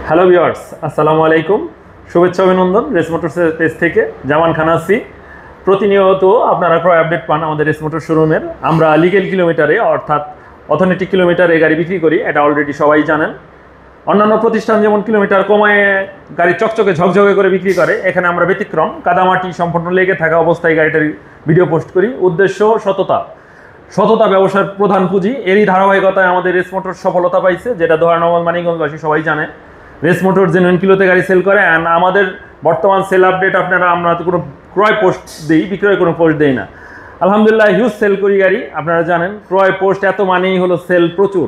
Hello viewers, আসসালামু আলাইকুম। শুভেচ্ছা অভিনন্দন রেস মোটরসের পেজ থেকে। জামান খান আছি। প্রতিনিয়ত আপনারা ক্রয় আপডেট পান আমাদের রেস মোটর শোরুমের। আমরা লিগেল কিলোমিটারে অর্থাৎ অথেন্টিক কিলোমিটারে গাড়ি বিক্রি করি, এটা অলরেডি সবাই জানেন। অন্যান্য প্রতিষ্ঠান যেমন কিলোমিটার কমায় গাড়ি চকচকে ঝকঝকে করে বিক্রি করে, এখানে আমরা ব্যতিক্রম। কাদামাটি সম্পূর্ণ লেগে থাকা অবস্থায় গাড়িটার ভিডিও পোস্ট করি। উদ্দেশ্য সততা ব্যবসার প্রধান পুঁজি। এরই ধারাবাহিকতায় আমাদের রেস মোটর সফলতা পাইছে, যেটা ধরানগর মানিকগঞ্জবাসী সবাই জানে। রেস মোটর জেনুইন কিলোতে গাড়ি সেল করে। অ্যান্ড আমাদের বর্তমান সেল আপডেট আমরা তো কোনো ক্রয় পোস্ট দিই, বিক্রয় কোনো পোস্ট দিই না। আলহামদুলিল্লাহ হিউজ সেল করি গাড়ি, আপনারা জানেন। ক্রয় পোস্ট এত মানেই হলো সেল প্রচুর।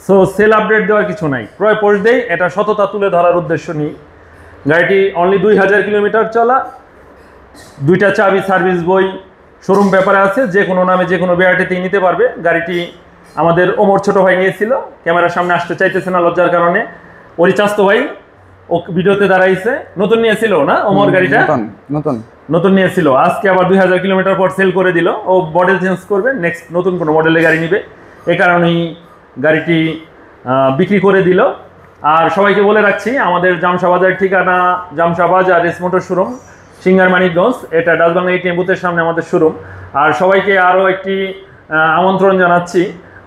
সো সেল আপডেট দেওয়ার কিছু নাই, ক্রয় পোস্ট দেই, এটা সততা তুলে ধরার উদ্দেশ্য নিই। গাড়িটি অনলি 2000 কিলোমিটার চলা, 2টা চাবি, সার্ভিস বই, শোরুম ব্যাপারে আছে। যে কোনো নামে যে কোনো বিআরটিতেই নিতে পারবে। গাড়িটি আমাদের ওমর ছোট ভাই নিয়েছিল, ক্যামেরার সামনে আসতে চাইতেছে না লজ্জার কারণে। ওরই চাস্তো ভাই ও ভিডিওতে দাঁড়াইছে। নতুন নিয়েছিল না ওমর গাড়িটা? নতুন নিয়েছিল। আজকে আবার 2000 কিলোমিটার পর সেল করে দিল। ও মডেল চেঞ্জ করবে, নেক্সট নতুন কোনো মডেলের গাড়ি নিবে, এ কারণেই গাড়িটি বিক্রি করে দিল। আর সবাইকে বলে রাখছি, আমাদের জামশা বাজারের ঠিকানা জামশা বাজার race motor showroom, singer Manikganj. এটা ডাচবাংলা এটিএম বুথের সামনে আমাদের শোরুম। আর সবাইকে আরও একটি আমন্ত্রণ জানাচ্ছি,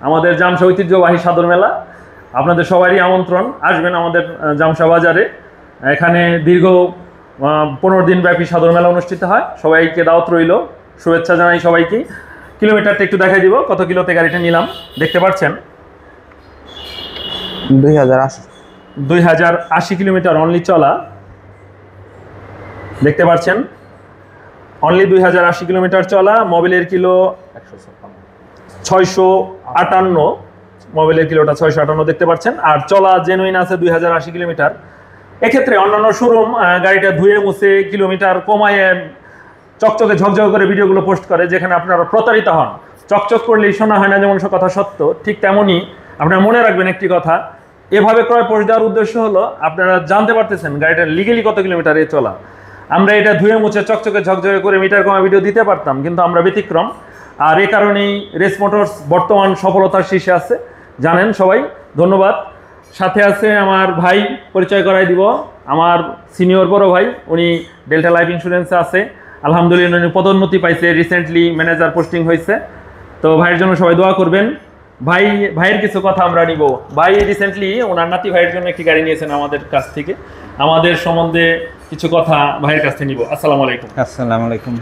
আমাদের জামশা ঐতিহ্যবাহী সাদর মেলা। আপনাদের সবারই আমন্ত্রণ, আসবেন আমাদের জামশা বাজারে। এখানে দীর্ঘ 15 দিন ব্যাপী সাদর মেলা অনুষ্ঠিত হয়। সবাইকে দাওয়াত রইল, শুভেচ্ছা জানাই সবাইকে। কিলোমিটারটা একটু দেখাই দিব, কত কিলোতে গাড়িটা নিলাম। দেখতে পাচ্ছেন 2080 কিলোমিটার অনলি চলা। দেখতে পাচ্ছেন অনলি 2080 কিলোমিটার চলা। মোবিলের কিলো 658, মোবিলের কিলোটা 658 দেখতে পাচ্ছেন। আর চলা জেনুইন আছে 2080 কিলোমিটার। এক্ষেত্রে অন্যান্য শোরুম গাড়িটা ধুয়ে মুছে কিলোমিটার কমায় চকচকে ঝকঝকে করে ভিডিওগুলো পোস্ট করে, যেখানে আপনারা প্রতারিত হন। চকচক করলেই শোনা হয় না, যেমন কথা সত্য, ঠিক তেমনই আপনারা মনে রাখবেন একটি কথা। এভাবে ক্রয় পোস্ট দেওয়ার উদ্দেশ্য হলো আপনারা জানতে পারতেছেন গাড়িটা লিগেলি কত কিলোমিটারে চলা। আমরা এটা ধুয়ে মুছে চকচকে ঝকঝকে করে মিটার কমা ভিডিও দিতে পারতাম, কিন্তু আমরা ব্যতিক্রম। আর এ কারণেই রেস মোটরস বর্তমান সফলতার শীর্ষে আছে, জানেন সবাই। ধন্যবাদ। সাথে আছে আমার ভাই, পরিচয় করাই দিব। আমার সিনিয়র বড় ভাই, উনি ডেল্টা লাইফ ইন্স্যুরেন্সে আছে। আলহামদুলিল্লাহ উনি পদোন্নতি পাইছে, রিসেন্টলি ম্যানেজার পোস্টিং হয়েছে। তো ভাইয়ের জন্য সবাই দোয়া করবেন। ভাইয়ের কিছু কথা আমরা নিব। ভাই রিসেন্টলি ওনার নাতি ভাইয়ের জন্য একটি গাড়ি নিয়েছেন আমাদের কাছ থেকে। আমাদের সম্বন্ধে কিছু কথা ভাইয়ের কাছ থেকে নিব। আসসালামু আলাইকুম। আসসালামু আলাইকুম।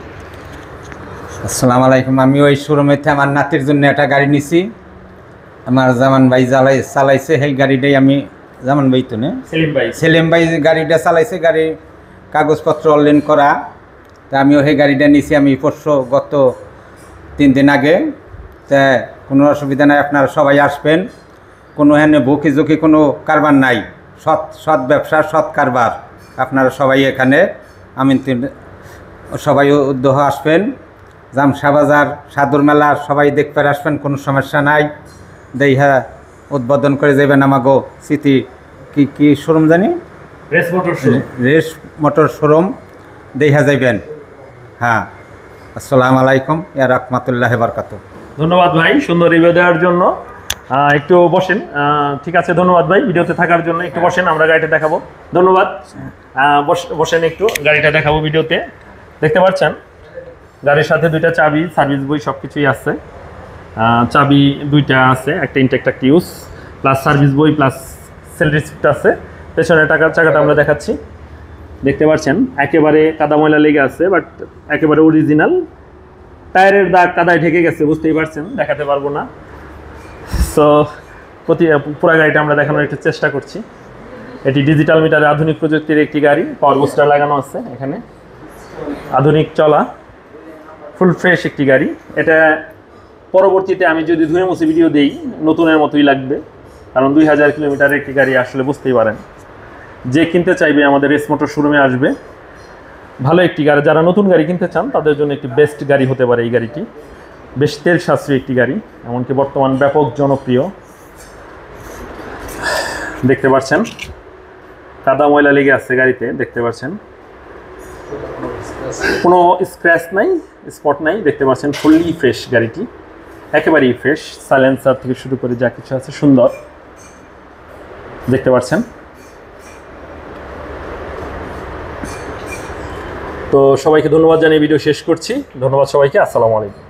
আসসালামু আলাইকুম। আমি ওই শোরুমেতে আমার নাতির জন্য একটা গাড়ি নিছি। আমার জামান ভাই চালাইছে সেই গাড়িটাই আমি, জামান ভাই তো না, সেলিম ভাই গাড়িটা চালাইছে। গাড়ির কাগজপত্র অনলাইন করা। তা আমিও সেই গাড়িটা নিছি। আমি গত 3 দিন আগে। তা কোনো অসুবিধা নাই, আপনারা সবাই আসবেন। কোনো এখানে ঝুঁকি কোনো কারবার নাই, সৎ ব্যবসা, সৎ কারবার। আপনারা সবাই এখানে সবাই উদ্যোগ আসবেন। জামশা বাজার সাদর মেলা সবাই দেখতে আসবেন, কোনো সমস্যা নাই। দেখা উদ্বোধন করে যাবেন আমাগো স্মৃতি কি শোরুম জানি, রেস মোটর শোরুম দেখা যাইবেন। হ্যাঁ, আসসালামু আলাইকুম ইয়া রাহমাতুল্লাহি ওয়া বারাকাতুহু। ধন্যবাদ ভাই সুন্দর রিভিউ দেওয়ার জন্য। একটু বসেন। ঠিক আছে, ধন্যবাদ ভাই ভিডিওতে থাকার জন্য। একটু বসেন, আমরা গাড়িটা দেখাবো। ধন্যবাদ। বসেন, একটু গাড়িটা দেখাবো ভিডিওতে। দেখতে পাচ্ছেন গাড়ির সাথে 2টা চাবি, সার্ভিস বই সব কিছুই আছে। চাবি 2টা আছে, একটা ইনটেক্ট একটা ইউজ, প্লাস সার্ভিস বই প্লাস সেল রিসিপ্ট আছে। পেছনে চাকাটা আমরা দেখাচ্ছি। দেখতে পাচ্ছেন একেবারে কাদা ময়লা লেগে আছে, বাট একেবারে অরিজিনাল। টায়ারের দাগ কাদায় ঢেকে গেছে, বুঝতেই পারছেন, দেখাতে পারবো না। সো পুরো গাড়িটা আমরা দেখানোর একটু চেষ্টা করছি। এটি ডিজিটাল মিটারে আধুনিক প্রযুক্তির একটি গাড়ি, পাওয়ার বুস্টার লাগানো আছে এখানে। আধুনিক চলা, ফুল ফ্রেশ একটি গাড়ি। এটা পরবর্তীতে আমি যদি ধুয়ে মুছে ভিডিও দেই, নতুনের মতোই লাগবে। কারণ 2000 কিলোমিটারের একটি গাড়ি, আসলে বুঝতেই পারেন। যে কিনতে চাইবে আমাদের রেস মোটর শোরুমে আসবে। ভালো একটি গাড়ি, যারা নতুন গাড়ি কিনতে চান তাদের জন্য একটি বেস্ট গাড়ি হতে পারে এই গাড়িটি। বেশ তেল সাশ্রয়ী একটি গাড়ি, এমনকি বর্তমান ব্যাপক জনপ্রিয়। দেখতে পাচ্ছেন কাদা ময়লা লেগে আছে গাড়িতে, দেখতে পাচ্ছেন কোনো স্ক্র্যাচ নাই, স্পট নাই। দেখতে পাচ্ছেন ফুললি ফ্রেশ গাড়িটি, একেবারেই ফ্রেশ। সাইলেন্সার থেকে শুরু করে যা কিছু আছে সুন্দর, দেখতে পাচ্ছেন। তো সবাইকে ধন্যবাদ জানিয়ে ভিডিও শেষ করছি। ধন্যবাদ সবাইকে, আসসালামু আলাইকুম।